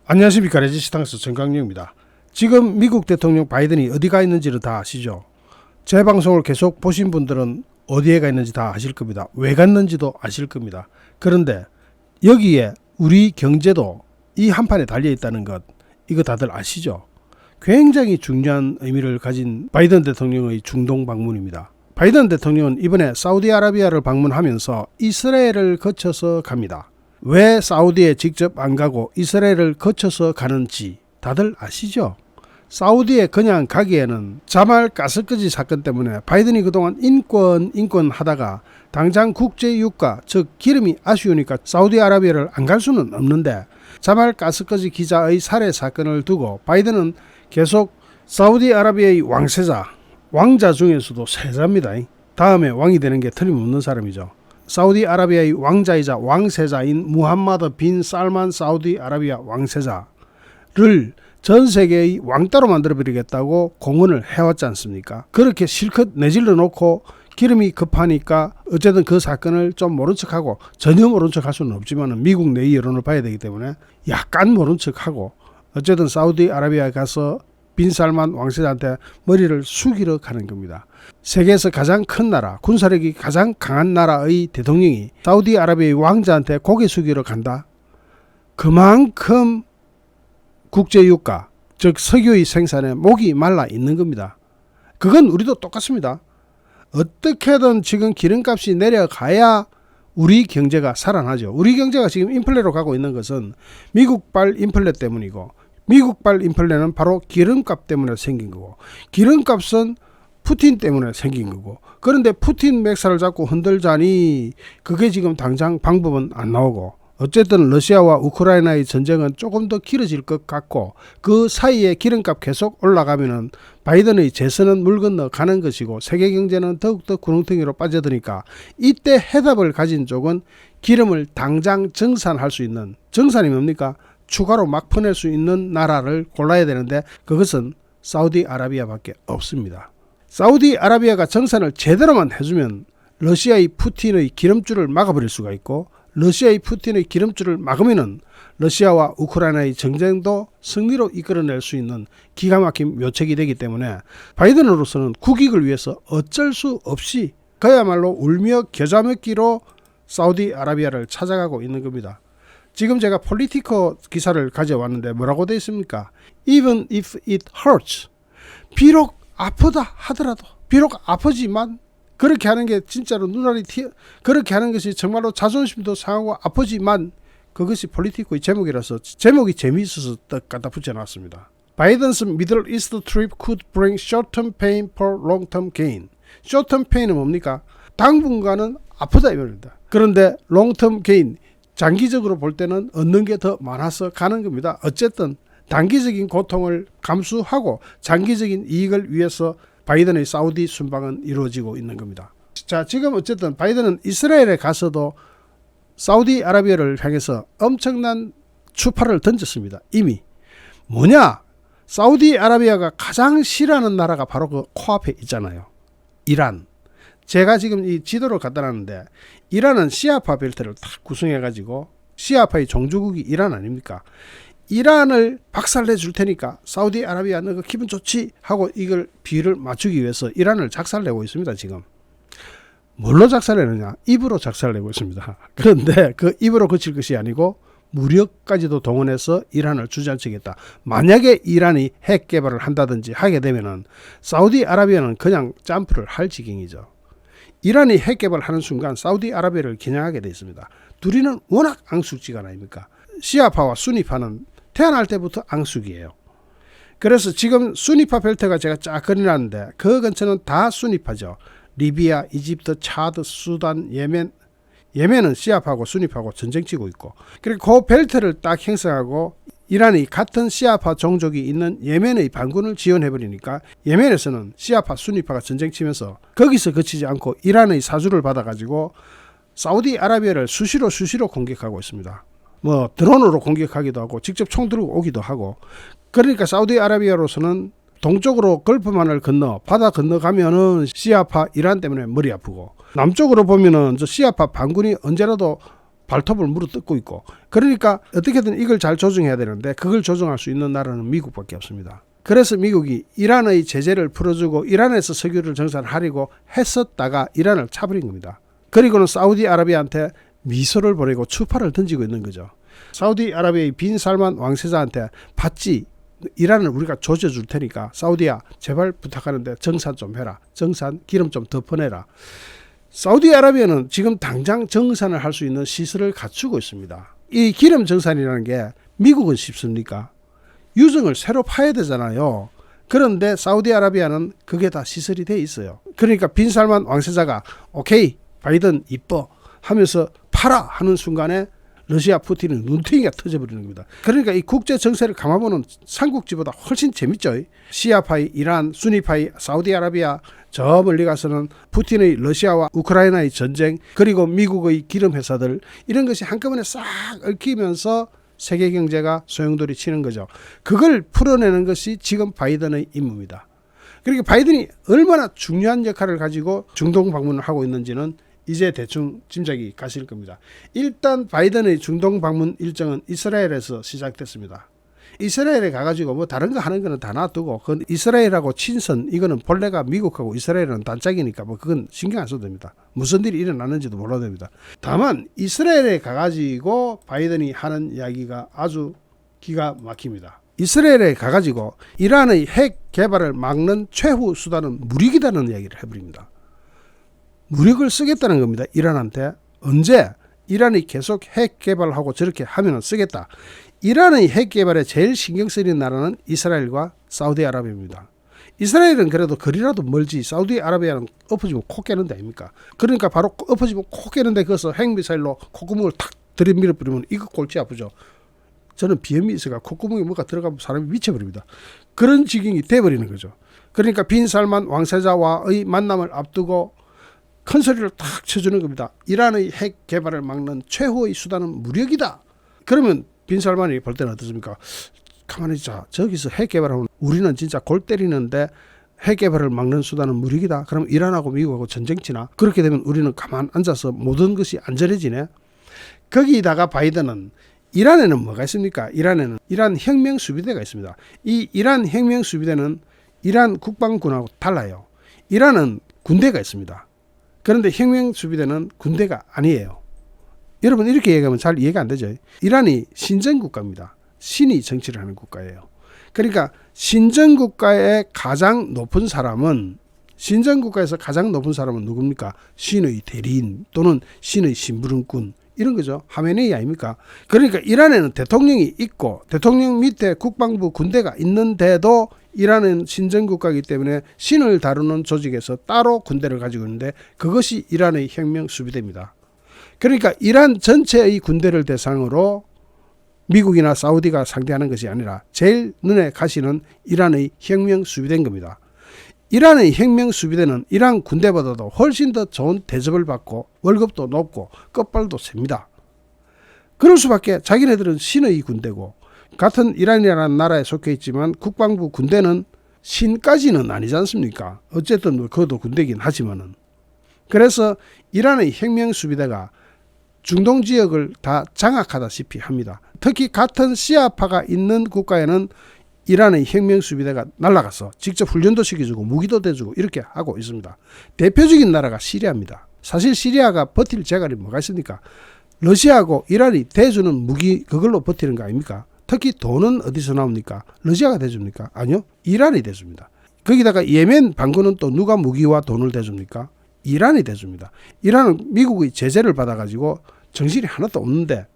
안녕하십니까. 레지스탕스 정강영입니다. 지금 미국 대통령 바이든이 어디 가 있는지를 다 아시죠? 제 방송을 계속 보신 분들은 어디에 가 있는지 다 아실 겁니다. 왜 갔는지도 아실 겁니다. 그런데 여기에 우리 경제도 이 한판에 달려 있다는 것, 이거 다들 아시죠? 굉장히 중요한 의미를 가진 바이든 대통령의 중동 방문입니다. 바이든 대통령은 이번에 사우디아라비아를 방문하면서 이스라엘을 거쳐서 갑니다. 왜 사우디에 직접 안 가고 이스라엘을 거쳐서 가는지 다들 아시죠? 사우디에 그냥 가기에는 자말 가스거지 사건 때문에 바이든이 그동안 인권 하다가 당장 국제유가 즉 기름이 아쉬우니까 사우디아라비아를 안 갈 수는 없는데, 자말 가스거지 기자의 살해 사건을 두고 바이든은 계속 사우디아라비아의 왕자 중에서도 세자입니다. 다음에 왕이 되는 게 틀림없는 사람이죠. 사우디아라비아의 왕자이자 왕세자인 무함마드 빈 살만 사우디아라비아 왕세자를 전 세계의 왕따로 만들어버리겠다고 공언을 해왔지 않습니까? 그렇게 실컷 내질러 놓고 기름이 급하니까 어쨌든 그 사건을 좀 모른 척하고, 전혀 모른 척할 수는 없지만 미국 내의 여론을 봐야 되기 때문에 약간 모른 척하고 어쨌든 사우디아라비아에 가서 빈 살만 왕세자한테 머리를 숙이러 가는 겁니다. 세계에서 가장 큰 나라, 군사력이 가장 강한 나라의 대통령이 사우디아라비아의 왕자한테 고개 숙이러 간다? 그만큼 국제유가, 즉 석유의 생산에 목이 말라 있는 겁니다. 그건 우리도 똑같습니다. 어떻게든 지금 기름값이 내려가야 우리 경제가 살아나죠. 우리 경제가 지금 인플레로 가고 있는 것은 미국발 인플레 때문이고, 미국발 인플레는 바로 기름값 때문에 생긴 거고, 기름값은 푸틴 때문에 생긴 거고, 그런데 푸틴 맥살을 잡고 흔들자니 그게 지금 당장 방법은 안 나오고, 어쨌든 러시아와 우크라이나의 전쟁은 조금 더 길어질 것 같고, 그 사이에 기름값 계속 올라가면은 바이든의 재선은 물 건너 가는 것이고 세계 경제는 더욱더 구렁텅이로 빠져드니까, 이때 해답을 가진 쪽은 기름을 당장 정산할 수 있는, 정산이 뭡니까? 추가로 막 퍼낼 수 있는 나라를 골라야 되는데 그것은 사우디아라비아밖에 없습니다. 사우디아라비아가 정산을 제대로만 해주면 러시아의 푸틴의 기름줄을 막아버릴 수가 있고, 러시아의 푸틴의 기름줄을 막으면은 러시아와 우크라이나의 전쟁도 승리로 이끌어낼 수 있는 기가 막힌 묘책이 되기 때문에 바이든으로서는 국익을 위해서 어쩔 수 없이 그야말로 울며 겨자 먹기로 사우디아라비아를 찾아가고 있는 겁니다. 지금 제가 폴리티커 기사를 가져왔는데 뭐라고 되어 있습니까? Even if it hurts. 비록 아프다 하더라도, 비록 아프지만, 그렇게 하는 게 진짜로 눈알이 그렇게 하는 것이 정말로 자존심도 상하고 아프지만, 그것이 폴리티코의 제목이라서 제목이 재미있어서 딱 갖다 붙여놨습니다. Biden's Middle East trip could bring short-term pain for long-term gain. short-term pain은 뭡니까? 당분간은 아프다 이 말입니다. 그런데 long-term gain, 장기적으로 볼 때는 얻는 게 더 많아서 가는 겁니다. 어쨌든 단기적인 고통을 감수하고 장기적인 이익을 위해서 바이든의 사우디 순방은 이루어지고 있는 겁니다. 자, 지금 어쨌든 바이든은 이스라엘에 가서도 사우디아라비아를 향해서 엄청난 추파를 던졌습니다. 이미 뭐냐? 사우디아라비아가 가장 싫어하는 나라가 바로 그 코앞에 있잖아요. 이란. 제가 지금 이 지도를 갖다 놨는데, 이란은 시아파 벨트를 딱 구성해가지고, 시아파의 종주국이 이란 아닙니까? 이란을 박살내 줄 테니까 사우디아라비아 너 기분 좋지? 하고 이걸 비율을 맞추기 위해서 이란을 작살내고 있습니다. 지금 뭘로 작살내느냐? 입으로 작살내고 있습니다. 그런데 그 입으로 그칠 것이 아니고 무력까지도 동원해서 이란을 주저앉히겠다. 만약에 이란이 핵 개발을 한다든지 하게 되면은 사우디아라비아는 그냥 점프를 할 지경이죠. 이란이 핵 개발하는 순간 사우디아라비아를 겨냥하게 되어 있습니다. 둘이는 워낙 앙숙지가 아닙니까? 시아파와 수니파는 태어날 때부터 앙숙이에요. 그래서 지금 수니파 벨트가 제가 쫙 그려놨는데 그 근처는 다 수니파죠. 리비아, 이집트, 차드, 수단, 예멘은 시아파하고 수니파하고 전쟁치고 있고, 그리고 그 벨트를 딱 형성하고 이란이 같은 시아파 종족이 있는 예멘의 반군을 지원해버리니까 예멘에서는 시아파, 수니파가 전쟁치면서 거기서 그치지 않고 이란의 사주를 받아가지고 사우디아라비아를 수시로 공격하고 있습니다. 뭐 드론으로 공격하기도 하고 직접 총 들고 오기도 하고. 그러니까 사우디아라비아로서는 동쪽으로 걸프만을 건너 바다 건너가면은 시아파 이란 때문에 머리 아프고, 남쪽으로 보면은 저 시아파 반군이 언제라도 발톱을 물어뜯고 있고, 그러니까 어떻게든 이걸 잘 조정해야 되는데 그걸 조정할 수 있는 나라는 미국밖에 없습니다. 그래서 미국이 이란의 제재를 풀어주고 이란에서 석유를 정산하려고 했었다가 이란을 차버린 겁니다. 그리고는 사우디아라비아한테 미소를 보내고 추파를 던지고 있는 거죠. 사우디아라비아의 빈 살만 왕세자한테 받지, 이란을 우리가 조져줄 테니까 사우디야 제발 부탁하는데 정산 좀 해라. 정산 기름 좀 더 퍼내라. 사우디아라비아는 지금 당장 정산을 할 수 있는 시설을 갖추고 있습니다. 이 기름 정산이라는 게 미국은 쉽습니까? 유정을 새로 파야 되잖아요. 그런데 사우디아라비아는 그게 다 시설이 돼 있어요. 그러니까 빈 살만 왕세자가 오케이 바이든 이뻐 하면서 팔아 하는 순간에 러시아 푸틴은 눈탱이가 터져버리는 겁니다. 그러니까 이 국제 정세를 감아보는 삼국지보다 훨씬 재밌죠. 시아파이, 이란, 수니파이, 사우디아라비아, 저 멀리 가서는 푸틴의 러시아와 우크라이나의 전쟁, 그리고 미국의 기름 회사들, 이런 것이 한꺼번에 싹 얽히면서 세계 경제가 소용돌이 치는 거죠. 그걸 풀어내는 것이 지금 바이든의 임무입니다. 그러니까 바이든이 얼마나 중요한 역할을 가지고 중동 방문을 하고 있는지는 이제 대충 짐작이 가실 겁니다. 일단 바이든의 중동 방문 일정은 이스라엘에서 시작됐습니다. 이스라엘에 가가지고 뭐 다른 거 하는 거는 다 놔두고, 그건 이스라엘하고 친선, 이거는 본래가 미국하고 이스라엘은 단짝이니까 뭐 그건 신경 안 써도 됩니다. 무슨 일이 일어났는지도 몰라도 됩니다. 다만 이스라엘에 가가지고 바이든이 하는 이야기가 아주 기가 막힙니다. 이스라엘에 가가지고 이란의 핵 개발을 막는 최후 수단은 무력이라는 이야기를 해버립니다. 무력을 쓰겠다는 겁니다. 이란한테. 언제? 이란이 계속 핵 개발하고 저렇게 하면 쓰겠다. 이란의 핵 개발에 제일 신경 쓰이는 나라는 이스라엘과 사우디아라비아입니다. 이스라엘은 그래도 거리라도 멀지, 사우디아라비아는 엎어지면 코 깨는 데 아닙니까? 그러니까 바로 엎어지면 코 깨는데 거기서 핵미사일로 콧구멍을 탁 들이밀어버리면 이거 골치 아프죠. 저는 비염이 있어가 콧구멍에 뭐가 들어가면 사람이 미쳐버립니다. 그런 지경이 돼버리는 거죠. 그러니까 빈 살만 왕세자와의 만남을 앞두고 큰 소리를 탁 쳐주는 겁니다. 이란의 핵 개발을 막는 최후의 수단은 무력이다. 그러면 빈 살만이 볼 때는 어떻습니까? 가만히 있자. 저기서 핵 개발하면 우리는 진짜 골 때리는데 핵 개발을 막는 수단은 무력이다. 그럼 이란하고 미국하고 전쟁치나? 그렇게 되면 우리는 가만 앉아서 모든 것이 안전해지네. 거기다가 바이든은 이란에는 뭐가 있습니까? 이란에는 이란 혁명 수비대가 있습니다. 이 이란 혁명 수비대는 이란 국방군하고 달라요. 이란은 군대가 있습니다. 그런데 혁명 수비대는 군대가 아니에요. 여러분 이렇게 얘기하면 잘 이해가 안 되죠. 이란이 신정국가입니다. 신이 정치를 하는 국가예요. 그러니까 신정국가의 가장 높은 사람은, 신정국가에서 가장 높은 사람은 누굽니까? 신의 대리인 또는 신의 심부름꾼, 이런 거죠. 하메네이 아닙니까? 그러니까 이란에는 대통령이 있고 대통령 밑에 국방부 군대가 있는데도 이란은 신정국가이기 때문에 신을 다루는 조직에서 따로 군대를 가지고 있는데 그것이 이란의 혁명 수비대입니다. 그러니까 이란 전체의 군대를 대상으로 미국이나 사우디가 상대하는 것이 아니라 제일 눈에 가시는 이란의 혁명 수비대인 겁니다. 이란의 혁명 수비대는 이란 군대보다도 훨씬 더 좋은 대접을 받고 월급도 높고 끝발도 셉니다. 그럴 수밖에. 자기네들은 신의 군대고 같은 이란이라는 나라에 속해 있지만 국방부 군대는 신까지는 아니지 않습니까? 어쨌든 그것도 군대긴 하지만은. 그래서 이란의 혁명 수비대가 중동 지역을 다 장악하다시피 합니다. 특히 같은 시아파가 있는 국가에는 이란의 혁명 수비대가 날아가서 직접 훈련도 시켜주고 무기도 대주고 이렇게 하고 있습니다. 대표적인 나라가 시리아입니다. 사실 시리아가 버틸 재갈이 뭐가 있습니까? 러시아하고 이란이 대주는 무기, 그걸로 버티는 거 아닙니까? 특히 돈은 어디서 나옵니까? 러시아가 대줍니까? 아니요, 이란이 대줍니다. 거기다가 예멘 반군은 또 누가 무기와 돈을 대줍니까? 이란이 대줍니다. 이란은 미국의 제재를 받아가지고 정신이 하나도 없는데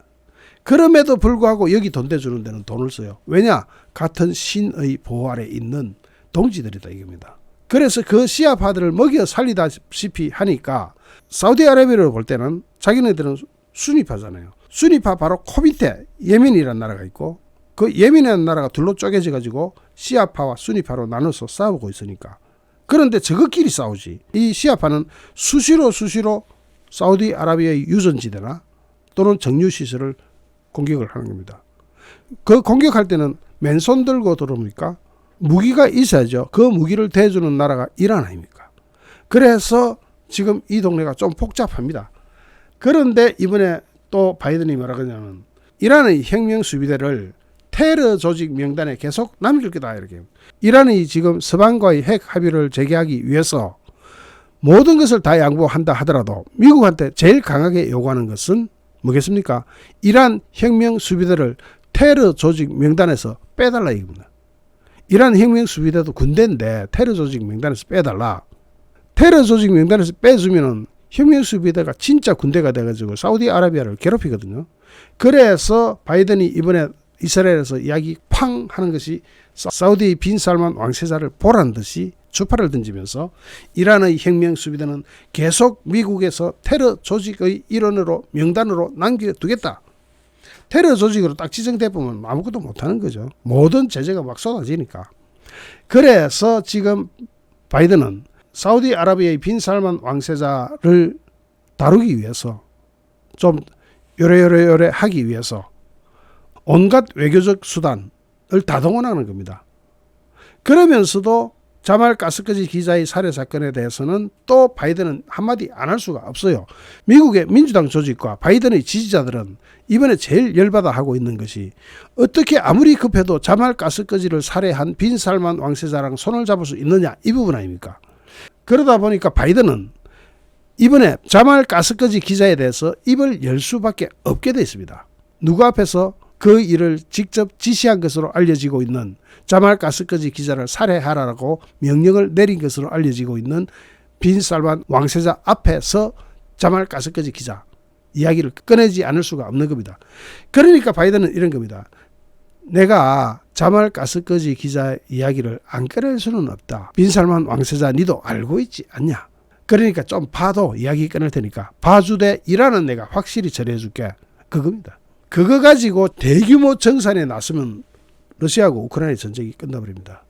그럼에도 불구하고 여기 돈 대주는 데는 돈을 써요. 왜냐? 같은 신의 보호 아래 있는 동지들이다 이겁니다. 그래서 그 시아파들을 먹여 살리다시피 하니까 사우디아라비아로 볼 때는 자기네들은 수니파잖아요. 수니파 바로 코 밑에 예멘이라는 나라가 있고 그 예멘이라는 나라가 둘로 쪼개져 가지고 시아파와 수니파로 나눠서 싸우고 있으니까. 그런데 저것끼리 싸우지. 이 시아파는 수시로 사우디아라비아의 유전지대나 또는 정유시설을 공격을 하는 겁니다. 그 공격할 때는 맨손 들고 들어옵니까? 무기가 있어야죠. 그 무기를 대주는 나라가 이란 아닙니까? 그래서 지금 이 동네가 좀 복잡합니다. 그런데 이번에 또 바이든이 뭐라 그러냐면 이란의 혁명 수비대를 테러 조직 명단에 계속 남길 거다 이렇게. 이란이 지금 서방과의 핵 합의를 재개하기 위해서 모든 것을 다 양보한다 하더라도 미국한테 제일 강하게 요구하는 것은 뭐겠습니까? 이란 혁명 수비대를 테러 조직 명단에서 빼달라 이겁니다. 이란 혁명 수비대도 군대인데 테러 조직 명단에서 빼달라. 테러 조직 명단에서 빼주면은 혁명 수비대가 진짜 군대가 돼가지고 사우디아라비아를 괴롭히거든요. 그래서 바이든이 이번에 이스라엘에서 이야기 팡 하는 것이 사우디 빈 살만 왕세자를 보란 듯이 주파를 던지면서 이란의 혁명 수비대는 계속 미국에서 테러 조직의 일원으로 명단으로 남겨두겠다. 테러 조직으로 딱 지정돼 보면 아무것도 못하는 거죠. 모든 제재가 막 쏟아지니까. 그래서 지금 바이든은 사우디아라비아의 빈 살만 왕세자를 다루기 위해서 좀 요래요래 하기 위해서 온갖 외교적 수단을 다 동원하는 겁니다. 그러면서도 자말 가스거지 기자의 살해 사건에 대해서는 또 바이든은 한마디 안 할 수가 없어요. 미국의 민주당 조직과 바이든의 지지자들은 이번에 제일 열받아 하고 있는 것이 어떻게 아무리 급해도 자말 가스거지를 살해한 빈 살만 왕세자랑 손을 잡을 수 있느냐 이 부분 아닙니까? 그러다 보니까 바이든은 이번에 자말 가스거지 기자에 대해서 입을 열 수밖에 없게 되어 있습니다. 누구 앞에서 그 일을 직접 지시한 것으로 알려지고 있는 자말 가스거지 기자를 살해하라고 명령을 내린 것으로 알려지고 있는 빈 살만 왕세자 앞에서 자말 가스거지 기자 이야기를 꺼내지 않을 수가 없는 겁니다. 그러니까 바이든은 이런 겁니다. 내가 자말 가스거지 기자 이야기를 안 꺼낼 수는 없다. 빈 살만 왕세자 니도 알고 있지 않냐. 그러니까 좀 봐도 이야기 꺼낼 테니까 봐주되 이란은 내가 확실히 처리해 줄게. 그겁니다. 그거 가지고 대규모 정산에 나서면 러시아하고 우크라이나 전쟁이 끝나버립니다.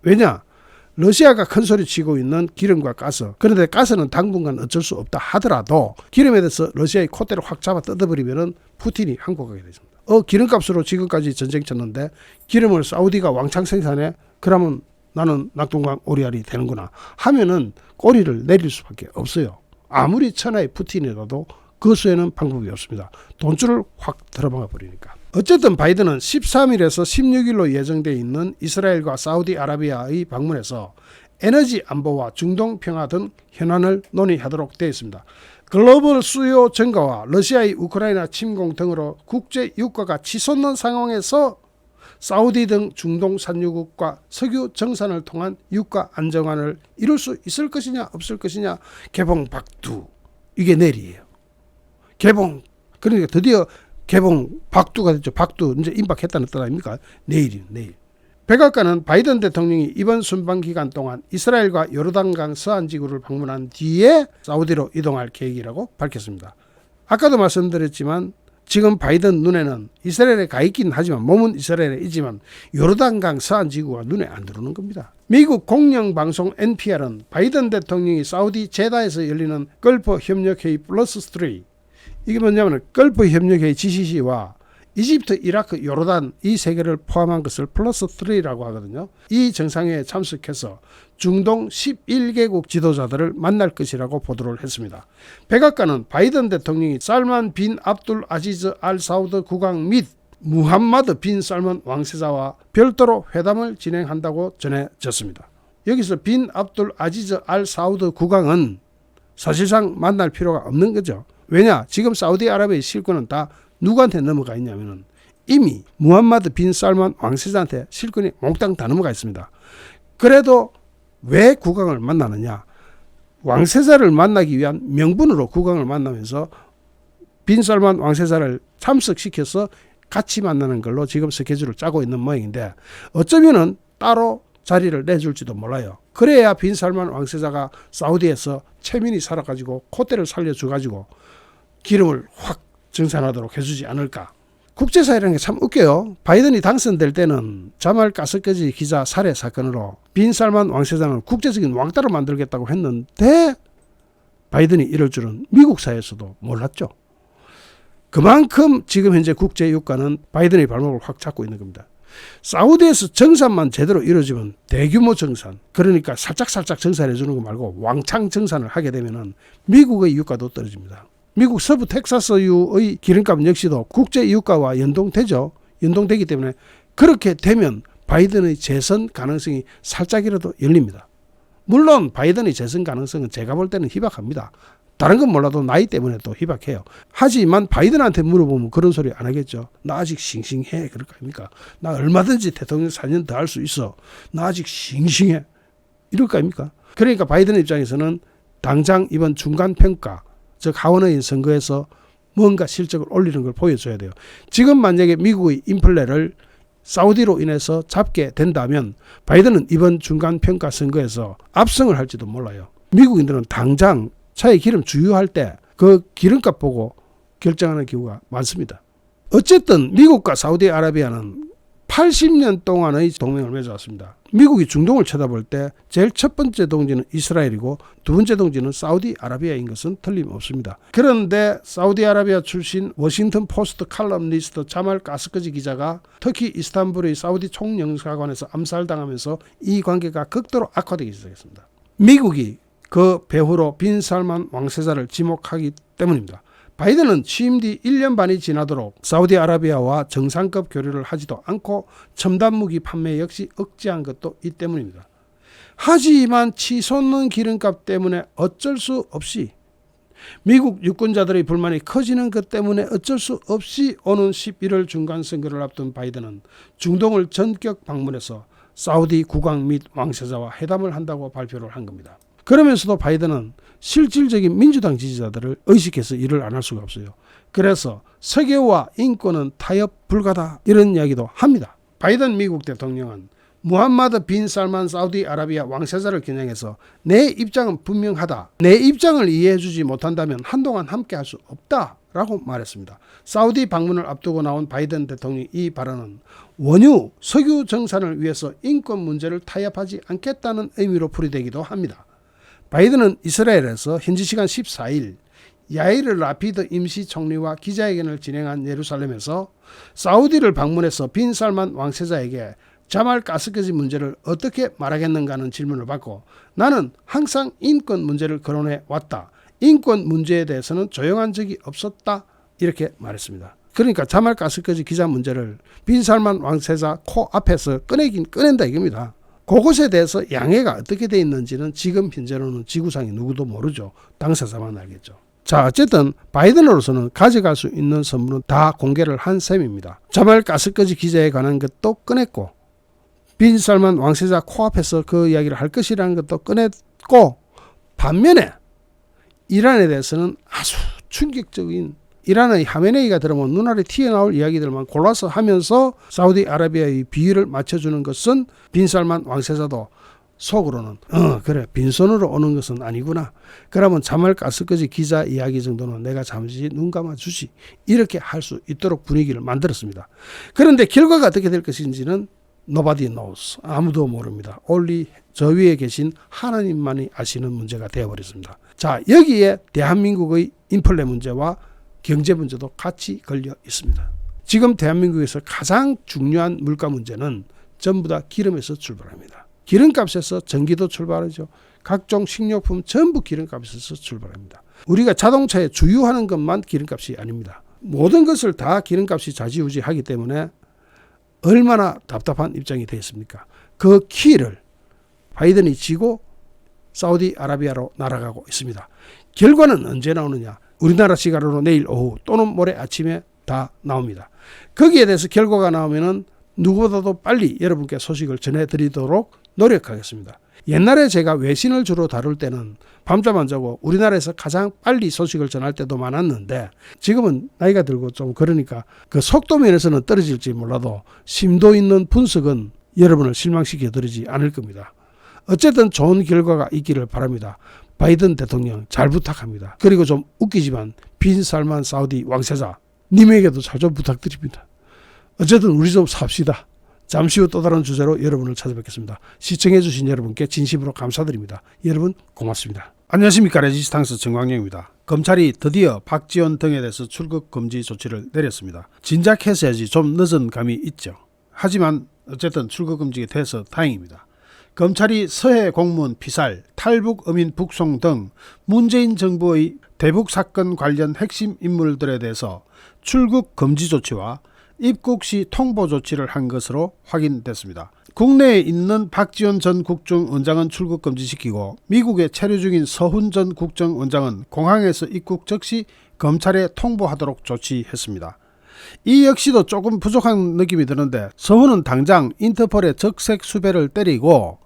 왜냐? 러시아가 큰 소리 치고 있는 기름과 가스. 그런데 가스는 당분간 어쩔 수 없다 하더라도 기름에 대해서 러시아의 콧대를 확 잡아 뜯어버리면 푸틴이 항복하게 되습니다. 기름값으로 지금까지 전쟁 쳤는데 기름을 사우디가 왕창 생산해? 그러면 나는 낙동강 오리알이 되는구나 하면은 꼬리를 내릴 수밖에 없어요. 아무리 천하의 푸틴이라도 그 수에는 방법이 없습니다. 돈줄을 확 들어박아 버리니까. 어쨌든 바이든은 13일에서 16일로 예정되어 있는 이스라엘과 사우디아라비아의 방문에서 에너지 안보와 중동 평화 등 현안을 논의하도록 되어 있습니다. 글로벌 수요 증가와 러시아의 우크라이나 침공 등으로 국제 유가가 치솟는 상황에서 사우디 등 중동 산유국과 석유 정산을 통한 유가 안정화를 이룰 수 있을 것이냐 없을 것이냐 개봉 박두. 이게 내일이에요. 개봉. 그러니까 드디어 개봉 박두가 됐죠. 박두 이제 임박했다는 뜻 아닙니까? 내일이에요. 내일. 백악관은 바이든 대통령이 이번 순방 기간 동안 이스라엘과 요르단강 서안지구를 방문한 뒤에 사우디로 이동할 계획이라고 밝혔습니다. 아까도 말씀드렸지만 지금 바이든 눈에는 이스라엘에 가 있긴 하지만 몸은 이스라엘에 있지만 요르단강 서안지구가 눈에 안 들어오는 겁니다. 미국 공영방송 NPR은 바이든 대통령이 사우디 제다에서 열리는 걸프 협력회의 플러스 3 이게 뭐냐면 걸프 협력회의 GCC와 이집트, 이라크, 요르단 이 세 개를 포함한 것을 플러스 3라고 하거든요. 이 정상회의에 참석해서 중동 11개국 지도자들을 만날 것이라고 보도를 했습니다. 백악관은 바이든 대통령이 살만 빈 압둘 아지즈 알 사우드 국왕 및 무함마드 빈 살만 왕세자와 별도로 회담을 진행한다고 전해졌습니다. 여기서 빈 압둘 아지즈 알 사우드 국왕은 사실상 만날 필요가 없는 거죠. 왜냐? 지금 사우디아라비아의 실권은 다 누구한테 넘어가 있냐면은 이미 무함마드 빈 살만 왕세자한테 실권이 몽땅 다 넘어가 있습니다. 그래도 왜 국왕을 만나느냐? 왕세자를 만나기 위한 명분으로 국왕을 만나면서 빈 살만 왕세자를 참석시켜서 같이 만나는 걸로 지금 스케줄을 짜고 있는 모양인데 어쩌면은 따로 자리를 내줄지도 몰라요. 그래야 빈 살만 왕세자가 사우디에서 체민이 살아가지고 콧대를 살려줘가지고 기름을 확 정산하도록 해주지 않을까. 국제사회라는 게 참 웃겨요. 바이든이 당선될 때는 자말 가스거지 기자 살해 사건으로 빈 살만 왕세자는 국제적인 왕따를 만들겠다고 했는데 바이든이 이럴 줄은 미국 사회에서도 몰랐죠. 그만큼 지금 현재 국제유가는 바이든의 발목을 확 잡고 있는 겁니다. 사우디에서 정산만 제대로 이루어지면 대규모 정산, 그러니까 살짝살짝 정산해 주는 거 말고 왕창 정산을 하게 되면 미국의 유가도 떨어집니다. 미국 서부 텍사스유의 기름값 역시도 국제 유가와 연동되죠. 연동되기 때문에 그렇게 되면 바이든의 재선 가능성이 살짝이라도 열립니다. 물론 바이든의 재선 가능성은 제가 볼 때는 희박합니다. 다른 건 몰라도 나이 때문에 또 희박해요. 하지만 바이든한테 물어보면 그런 소리 안 하겠죠. 나 아직 싱싱해. 그럴 거 아닙니까? 나 얼마든지 대통령 4년 더 할 수 있어. 나 아직 싱싱해. 이럴 거 아닙니까? 그러니까 바이든 입장에서는 당장 이번 중간평가, 즉 하원의원 선거에서 뭔가 실적을 올리는 걸 보여줘야 돼요. 지금 만약에 미국의 인플레를 사우디로 인해서 잡게 된다면 바이든은 이번 중간평가 선거에서 압승을 할지도 몰라요. 미국인들은 당장 차에 기름 주유할 때 그 기름값 보고 결정하는 경우가 많습니다. 어쨌든 미국과 사우디아라비아는 80년 동안의 동맹을 맺어왔습니다. 미국이 중동을 쳐다볼 때 제일 첫 번째 동지는 이스라엘이고 두 번째 동지는 사우디아라비아인 것은 틀림없습니다. 그런데 사우디아라비아 출신 워싱턴 포스트 칼럼니스트 자말 가스거지 기자가 터키 이스탄불의 사우디 총영사관에서 암살당하면서 이 관계가 극도로 악화되기 시작했습니다. 미국이 그 배후로 빈 살만 왕세자를 지목하기 때문입니다. 바이든은 취임 뒤 1년 반이 지나도록 사우디아라비아와 정상급 교류를 하지도 않고 첨단 무기 판매 역시 억제한 것도 이 때문입니다. 하지만 치솟는 기름값 때문에 어쩔 수 없이 미국 유권자들의 불만이 커지는 것 때문에 어쩔 수 없이 오는 11월 중간선거를 앞둔 바이든은 중동을 전격 방문해서 사우디 국왕 및 왕세자와 회담을 한다고 발표를 한 겁니다. 그러면서도 바이든은 실질적인 민주당 지지자들을 의식해서 일을 안 할 수가 없어요. 그래서 세계와 인권은 타협 불가다 이런 이야기도 합니다. 바이든 미국 대통령은 무함마드 빈 살만 사우디아라비아 왕세자를 겨냥해서 내 입장은 분명하다. 내 입장을 이해해 주지 못한다면 한동안 함께 할 수 없다라고 말했습니다. 사우디 방문을 앞두고 나온 바이든 대통령의 이 발언은 원유, 석유 정산을 위해서 인권 문제를 타협하지 않겠다는 의미로 풀이되기도 합니다. 바이든은 이스라엘에서 현지 시간 14일 야이르 라피드 임시총리와 기자회견을 진행한 예루살렘에서 사우디를 방문해서 빈 살만 왕세자에게 자말 가스거지 문제를 어떻게 말하겠는가 하는 질문을 받고 나는 항상 인권 문제를 거론해 왔다. 인권 문제에 대해서는 조용한 적이 없었다. 이렇게 말했습니다. 그러니까 자말 가스거지 기자 문제를 빈 살만 왕세자 코앞에서 꺼내긴 꺼낸다 이겁니다. 그것에 대해서 양해가 어떻게 돼 있는지는 지금 현재로는 지구상에 누구도 모르죠. 당사자만 알겠죠. 자, 어쨌든 바이든으로서는 가져갈 수 있는 선물은 다 공개를 한 셈입니다. 자말 가스거지 기자에 관한 것도 꺼냈고 빈 살만 왕세자 코앞에서 그 이야기를 할 것이라는 것도 꺼냈고 반면에 이란에 대해서는 아주 충격적인 이란의 하메네이가 들어오면 눈알이 튀어나올 이야기들만 골라서 하면서 사우디아라비아의 비위를 맞춰주는 것은 빈 살만 왕세자도 속으로는 그래 빈손으로 오는 것은 아니구나. 그러면 자말 가스거지 기자 이야기 정도는 내가 잠시 눈 감아주지. 이렇게 할 수 있도록 분위기를 만들었습니다. 그런데 결과가 어떻게 될 것인지는 nobody knows. 아무도 모릅니다. only 저 위에 계신 하나님만이 아시는 문제가 되어버렸습니다. 자, 여기에 대한민국의 인플레 문제와 경제 문제도 같이 걸려 있습니다. 지금 대한민국에서 가장 중요한 물가 문제는 전부 다 기름에서 출발합니다. 기름값에서 전기도 출발하죠. 각종 식료품 전부 기름값에서 출발합니다. 우리가 자동차에 주유하는 것만 기름값이 아닙니다. 모든 것을 다 기름값이 좌지우지하기 때문에 얼마나 답답한 입장이 되었습니까? 그 키를 바이든이 쥐고 사우디아라비아로 날아가고 있습니다. 결과는 언제 나오느냐? 우리나라 시간으로 내일 오후 또는 모레 아침에 다 나옵니다. 거기에 대해서 결과가 나오면은 누구보다도 빨리 여러분께 소식을 전해드리도록 노력하겠습니다. 옛날에 제가 외신을 주로 다룰 때는 밤잠 안 자고 우리나라에서 가장 빨리 소식을 전할 때도 많았는데 지금은 나이가 들고 좀 그러니까 그 속도 면에서는 떨어질지 몰라도 심도 있는 분석은 여러분을 실망시켜드리지 않을 겁니다. 어쨌든 좋은 결과가 있기를 바랍니다. 바이든 대통령 잘 부탁합니다. 그리고 좀 웃기지만 빈 살만 사우디 왕세자 님에게도 잘 좀 부탁드립니다. 어쨌든 우리 좀 삽시다. 잠시 후 또 다른 주제로 여러분을 찾아뵙겠습니다. 시청해 주신 여러분께 진심으로 감사드립니다. 여러분 고맙습니다. 안녕하십니까. 레지스탕스 정광영입니다. 검찰이 드디어 박지원 등에 대해서 출국 금지 조치를 내렸습니다. 진작했어야지 좀 늦은 감이 있죠. 하지만 어쨌든 출국 금지가 돼서 다행입니다. 검찰이 서해 공무원 피살, 탈북 어민 북송 등 문재인 정부의 대북 사건 관련 핵심 인물들에 대해서 출국 금지 조치와 입국 시 통보 조치를 한 것으로 확인됐습니다. 국내에 있는 박지원 전 국정원장은 출국 금지시키고 미국에 체류 중인 서훈 전 국정원장은 공항에서 입국 즉시 검찰에 통보하도록 조치했습니다. 이 역시도 조금 부족한 느낌이 드는데 서훈은 당장 인터폴의 적색 수배를 때리고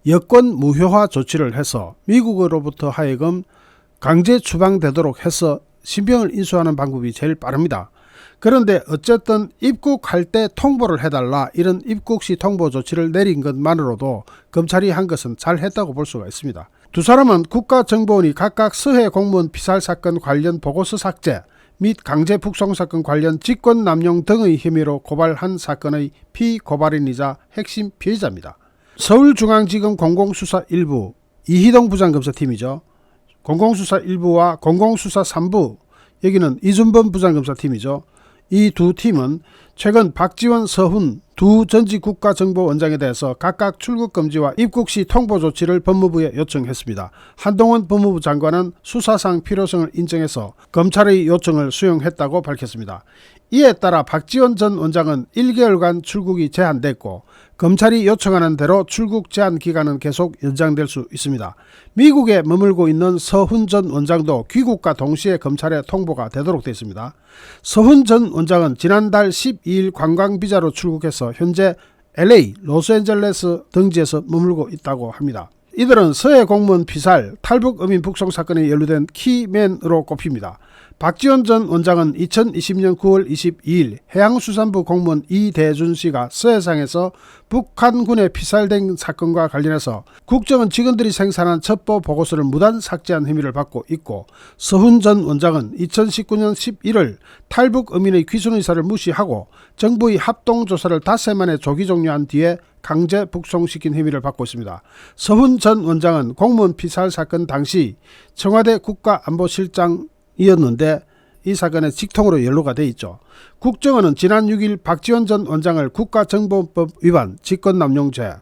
여권 무효화 조치를 해서 미국으로부터 하여금 강제 추방되도록 해서 신병을 인수하는 방법이 제일 빠릅니다. 그런데 어쨌든 입국할 때 통보를 해달라 이런 입국 시 통보 조치를 내린 것만으로도 검찰이 한 것은 잘했다고 볼 수가 있습니다. 두 사람은 국가정보원이 각각 서해 공무원 피살 사건 관련 보고서 삭제 및 강제 북송 사건 관련 직권남용 등의 혐의로 고발한 사건의 피고발인이자 핵심 피해자입니다. 서울중앙지검 공공수사 1부 이희동 부장검사팀이죠. 공공수사 1부와 공공수사 3부 여기는 이준범 부장검사팀이죠. 이 두 팀은 최근 박지원, 서훈 두 전직 국가정보원장에 대해서 각각 출국 금지와 입국 시 통보 조치를 법무부에 요청했습니다. 한동훈 법무부 장관은 수사상 필요성을 인정해서 검찰의 요청을 수용했다고 밝혔습니다. 이에 따라 박지원 전 원장은 1개월간 출국이 제한됐고 검찰이 요청하는 대로 출국 제한 기간은 계속 연장될 수 있습니다. 미국에 머물고 있는 서훈 전 원장도 귀국과 동시에 검찰에 통보가 되도록 되어 있습니다. 서훈 전 원장은 지난달 12일 관광비자로 출국해서 현재 LA, 로스앤젤레스 등지에서 머물고 있다고 합니다. 이들은 서해 공무원 피살, 탈북 어민 북송 사건에 연루된 키맨으로 꼽힙니다. 박지원 전 원장은 2020년 9월 22일 해양수산부 공무원 이대준 씨가 서해상에서 북한군에 피살된 사건과 관련해서 국정원 직원들이 생산한 첩보 보고서를 무단 삭제한 혐의를 받고 있고, 서훈 전 원장은 2019년 11월 탈북 어민의 귀순 의사를 무시하고 정부의 합동조사를 닷새 만에 조기 종료한 뒤에 강제 북송시킨 혐의를 받고 있습니다. 서훈 전 원장은 공무원 피살 사건 당시 청와대 국가안보실장이었는데 이 사건에 직통으로 연루가 돼 있죠. 국정원은 지난 6일 박지원 전 원장을 국가정보법 위반, 직권남용죄,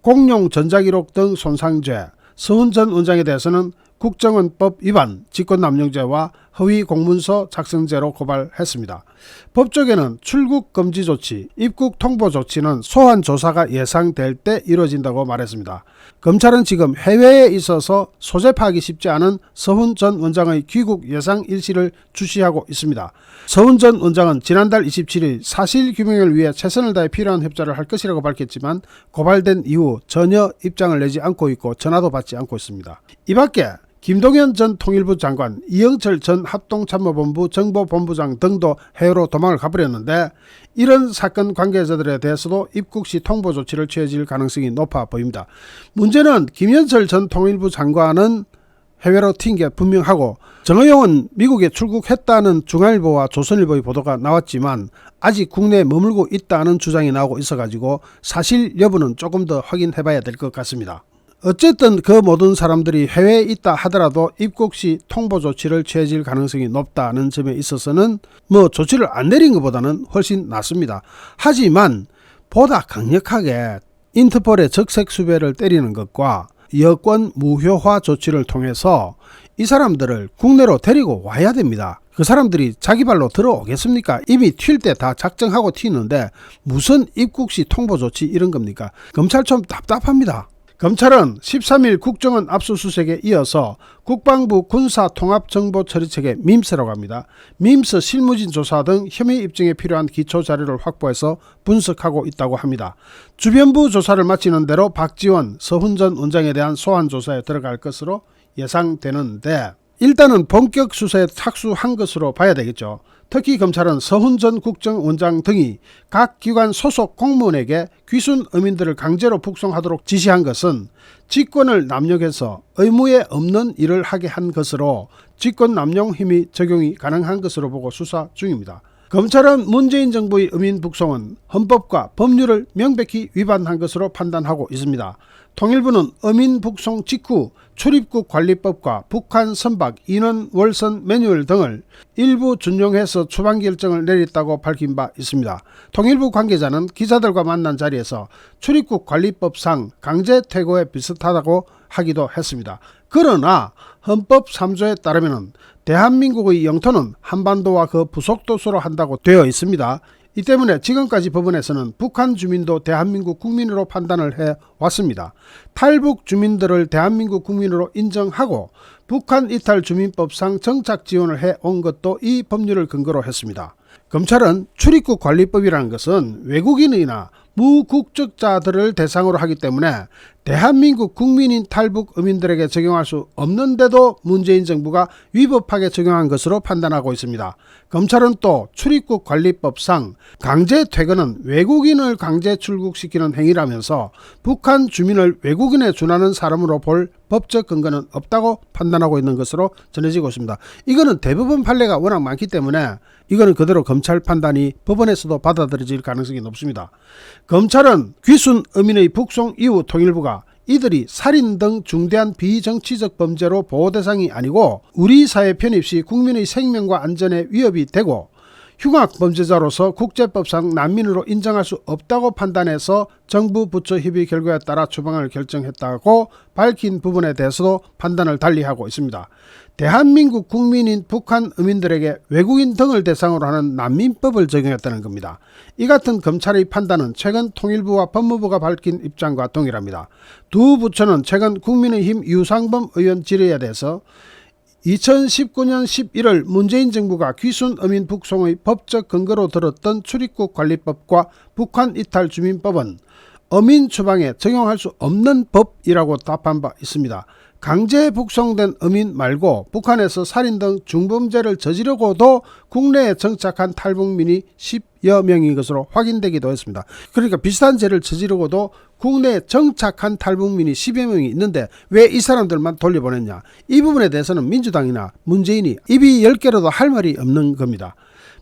공용 전자기록 등 손상죄, 서훈 전 원장에 대해서는 국정원법 위반, 직권남용죄와 허위 공문서 작성죄로 고발했습니다. 법조계는 출국 금지 조치, 입국 통보 조치는 소환 조사가 예상될 때 이루어진다고 말했습니다. 검찰은 지금 해외에 있어서 소재 파악이 쉽지 않은 서훈 전 원장의 귀국 예상 일시를 주시하고 있습니다. 서훈 전 원장은 지난달 27일 사실규명을 위해 최선을 다해 필요한 협조를 할 것이라고 밝혔지만 고발된 이후 전혀 입장을 내지 않고 있고 전화도 받지 않고 있습니다. 이 밖에 김동연 전 통일부 장관, 이영철 전 합동참모본부 정보본부장 등도 해외로 도망을 가버렸는데 이런 사건 관계자들에 대해서도 입국 시 통보 조치를 취해질 가능성이 높아 보입니다. 문제는 김현철 전 통일부 장관은 해외로 튄 게 분명하고 정의용은 미국에 출국했다는 중앙일보와 조선일보의 보도가 나왔지만 아직 국내에 머물고 있다는 주장이 나오고 있어가지고 사실 여부는 조금 더 확인해 봐야 될 것 같습니다. 어쨌든 그 모든 사람들이 해외에 있다 하더라도 입국 시 통보 조치를 취해질 가능성이 높다는 점에 있어서는 조치를 안 내린 것보다는 훨씬 낫습니다. 하지만 보다 강력하게 인터폴의 적색 수배를 때리는 것과 여권 무효화 조치를 통해서 이 사람들을 국내로 데리고 와야 됩니다. 그 사람들이 자기 발로 들어오겠습니까? 이미 튈 때 다 작정하고 튀는데 무슨 입국 시 통보 조치 이런 겁니까? 검찰 좀 답답합니다. 검찰은 13일 국정원 압수수색에 이어서 국방부 군사통합정보처리체계 밈스라고 합니다. 밈스 실무진 조사 등 혐의 입증에 필요한 기초자료를 확보해서 분석하고 있다고 합니다. 주변부 조사를 마치는 대로 박지원, 서훈 전 원장에 대한 소환조사에 들어갈 것으로 예상되는데 일단은 본격 수사에 착수한 것으로 봐야 되겠죠. 특히 검찰은 서훈 전 국정원장 등이 각 기관 소속 공무원에게 귀순 어민들을 강제로 북송하도록 지시한 것은 직권을 남용해서 의무에 없는 일을 하게 한 것으로 직권남용 혐의 적용이 가능한 것으로 보고 수사 중입니다. 검찰은 문재인 정부의 어민 북송은 헌법과 법률을 명백히 위반한 것으로 판단하고 있습니다. 통일부는 어민 북송 직후 출입국 관리법과 북한 선박 인원 월선 매뉴얼 등을 일부 준용해서 추방 결정을 내렸다고 밝힌 바 있습니다. 통일부 관계자는 기자들과 만난 자리에서 출입국 관리법상 강제 퇴거에 비슷하다고 하기도 했습니다. 그러나 헌법 3조에 따르면 대한민국의 영토는 한반도와 그 부속도서로 한다고 되어 있습니다. 이 때문에 지금까지 법원에서는 북한 주민도 대한민국 국민으로 판단을 해왔습니다. 탈북 주민들을 대한민국 국민으로 인정하고 북한 이탈 주민법상 정착 지원을 해온 것도 이 법률을 근거로 했습니다. 검찰은 출입국 관리법이라는 것은 외국인이나 무국적자들을 대상으로 하기 때문에 대한민국 국민인 탈북 어민들에게 적용할 수 없는데도 문재인 정부가 위법하게 적용한 것으로 판단하고 있습니다. 검찰은 또 출입국 관리법상 강제 퇴거는 외국인을 강제 출국시키는 행위라면서 북한 주민을 외국인에 준하는 사람으로 볼 법적 근거는 없다고 판단하고 있는 것으로 전해지고 있습니다. 이거는 대법원 판례가 워낙 많기 때문에 이거는 그대로 검찰 판단이 법원에서도 받아들여질 가능성이 높습니다. 검찰은 귀순 어민의 북송 이후 통일부가 이들이 살인 등 중대한 비정치적 범죄로 보호 대상이 아니고 우리 사회 편입 시 국민의 생명과 안전에 위협이 되고 흉악 범죄자로서 국제법상 난민으로 인정할 수 없다고 판단해서 정부 부처 협의 결과에 따라 추방을 결정했다고 밝힌 부분에 대해서도 판단을 달리하고 있습니다. 대한민국 국민인 북한 어민들에게 외국인 등을 대상으로 하는 난민법을 적용했다는 겁니다. 이 같은 검찰의 판단은 최근 통일부와 법무부가 밝힌 입장과 동일합니다. 두 부처는 최근 국민의힘 유상범 의원 질의에 대해서 2019년 11월 문재인 정부가 귀순 어민 북송의 법적 근거로 들었던 출입국 관리법과 북한 이탈 주민법은 어민 추방에 적용할 수 없는 법이라고 답한 바 있습니다. 강제 북송된 어민 말고 북한에서 살인 등 중범죄를 저지르고도 국내에 정착한 탈북민이 10여 명인 것으로 확인되기도 했습니다. 그러니까 비슷한 죄를 저지르고도 국내에 정착한 탈북민이 10여 명이 있는데 왜 이 사람들만 돌려보냈냐. 이 부분에 대해서는 민주당이나 문재인이 입이 10개라도 할 말이 없는 겁니다.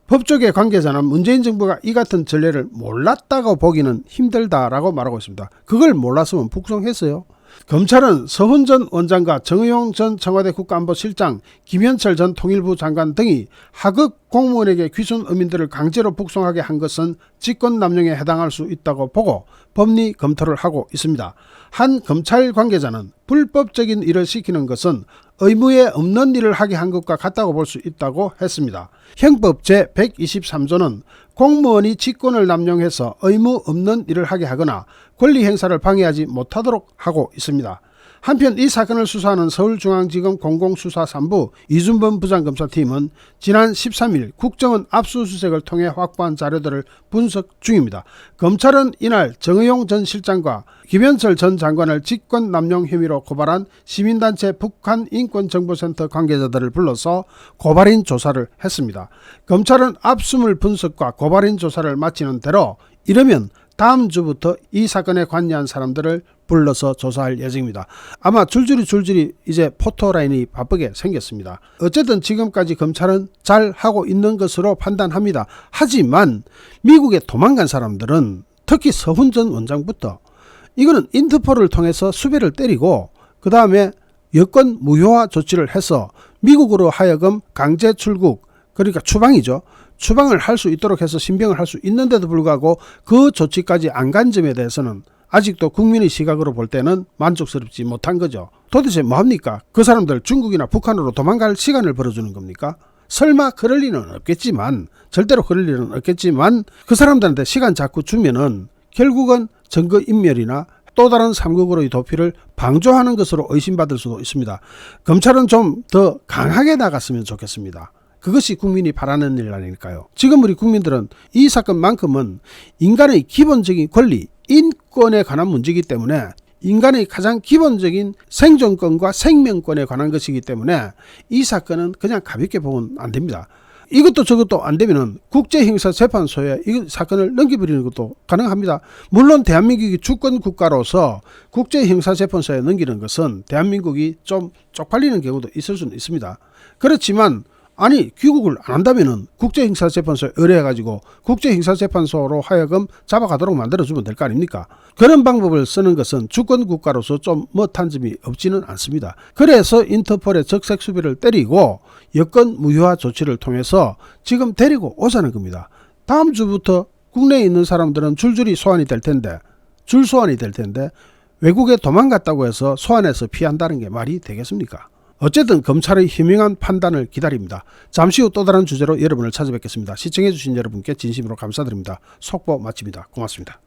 법조계 관계자는 문재인 정부가 이 같은 전례를 몰랐다고 보기는 힘들다라고 말하고 있습니다. 그걸 몰랐으면 북송했어요. 검찰은 서훈 전 원장과 정의용 전 청와대 국가안보실장, 김현철 전 통일부 장관 등이 하급 공무원에게 귀순 어민들을 강제로 북송하게 한 것은 직권남용에 해당할 수 있다고 보고 법리 검토를 하고 있습니다. 한 검찰 관계자는 불법적인 일을 시키는 것은 의무에 없는 일을 하게 한 것과 같다고 볼 수 있다고 했습니다. 형법 제123조는 공무원이 직권을 남용해서 의무 없는 일을 하게 하거나 권리 행사를 방해하지 못하도록 하고 있습니다. 한편 이 사건을 수사하는 서울중앙지검 공공수사 3부 이준범 부장검사팀은 지난 13일 국정원 압수수색을 통해 확보한 자료들을 분석 중입니다. 검찰은 이날 정의용 전 실장과 김현철 전 장관을 직권남용 혐의로 고발한 시민단체 북한인권정보센터 관계자들을 불러서 고발인 조사를 했습니다. 검찰은 압수물 분석과 고발인 조사를 마치는 대로 이르면 다음 주부터 이 사건에 관여한 사람들을 불러서 조사할 예정입니다. 아마 줄줄이 이제 포토라인이 바쁘게 생겼습니다. 어쨌든 지금까지 검찰은 잘 하고 있는 것으로 판단합니다. 하지만 미국에 도망간 사람들은 특히 서훈 전 원장부터 이거는 인터폴을 통해서 수배를 때리고 그 다음에 여권 무효화 조치를 해서 미국으로 하여금 강제 출국, 그러니까 추방이죠. 추방을 할 수 있도록 해서 신병을 할 수 있는데도 불구하고 그 조치까지 안 간 점에 대해서는 아직도 국민의 시각으로 볼 때는 만족스럽지 못한 거죠. 도대체 뭐합니까? 그 사람들 중국이나 북한으로 도망갈 시간을 벌어주는 겁니까? 설마 그럴 일은 없겠지만, 절대로 그럴 일은 없겠지만 그 사람들한테 시간 자꾸 주면은 결국은 증거인멸이나 또 다른 삼국으로의 도피를 방조하는 것으로 의심받을 수도 있습니다. 검찰은 좀 더 강하게 나갔으면 좋겠습니다. 그것이 국민이 바라는 일 아닐까요? 지금 우리 국민들은 이 사건만큼은 인간의 기본적인 권리, 인권에 관한 문제이기 때문에 인간의 가장 기본적인 생존권과 생명권에 관한 것이기 때문에 이 사건은 그냥 가볍게 보면 안 됩니다. 이것도 저것도 안 되면은 국제형사재판소에 이 사건을 넘겨버리는 것도 가능합니다. 물론 대한민국이 주권 국가로서 국제형사재판소에 넘기는 것은 대한민국이 좀 쪽팔리는 경우도 있을 수는 있습니다. 그렇지만 아니 귀국을 안 한다면은 국제형사재판소에 의뢰해가지고 국제형사재판소로 하여금 잡아가도록 만들어주면 될 거 아닙니까? 그런 방법을 쓰는 것은 주권국가로서 좀 못한 점이 없지는 않습니다. 그래서 인터폴의 적색수비를 때리고 여권 무효화 조치를 통해서 지금 데리고 오자는 겁니다. 다음 주부터 국내에 있는 사람들은 줄줄이 소환이 될 텐데 외국에 도망갔다고 해서 소환해서 피한다는 게 말이 되겠습니까? 어쨌든 검찰의 현명한 판단을 기다립니다. 잠시 후 또 다른 주제로 여러분을 찾아뵙겠습니다. 시청해주신 여러분께 진심으로 감사드립니다. 속보 마칩니다. 고맙습니다.